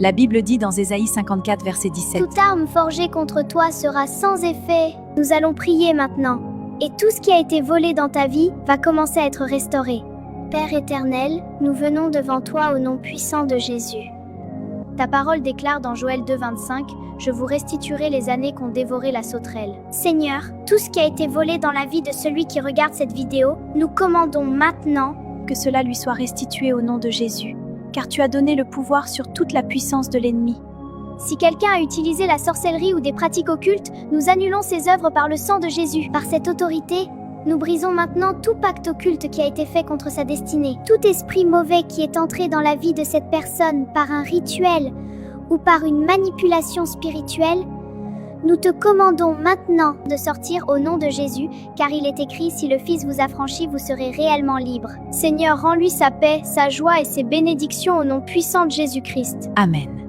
La Bible dit dans Ésaïe 54, verset 17. Toute arme forgée contre toi sera sans effet. Nous allons prier maintenant. Et tout ce qui a été volé dans ta vie va commencer à être restauré. Père éternel, nous venons devant toi au nom puissant de Jésus. Ta parole déclare dans Joël 2, 25, « Je vous restituerai les années qu'ont dévoré la sauterelle. » Seigneur, tout ce qui a été volé dans la vie de celui qui regarde cette vidéo, nous commandons maintenant que cela lui soit restitué au nom de Jésus, car tu as donné le pouvoir sur toute la puissance de l'ennemi. Si quelqu'un a utilisé la sorcellerie ou des pratiques occultes, nous annulons ses œuvres par le sang de Jésus. Par cette autorité, nous brisons maintenant tout pacte occulte qui a été fait contre sa destinée. Tout esprit mauvais qui est entré dans la vie de cette personne par un rituel ou par une manipulation spirituelle, nous te commandons maintenant de sortir au nom de Jésus, car il est écrit, si le Fils vous affranchit, vous serez réellement libre. Seigneur, rends-lui sa paix, sa joie et ses bénédictions au nom puissant de Jésus-Christ. Amen.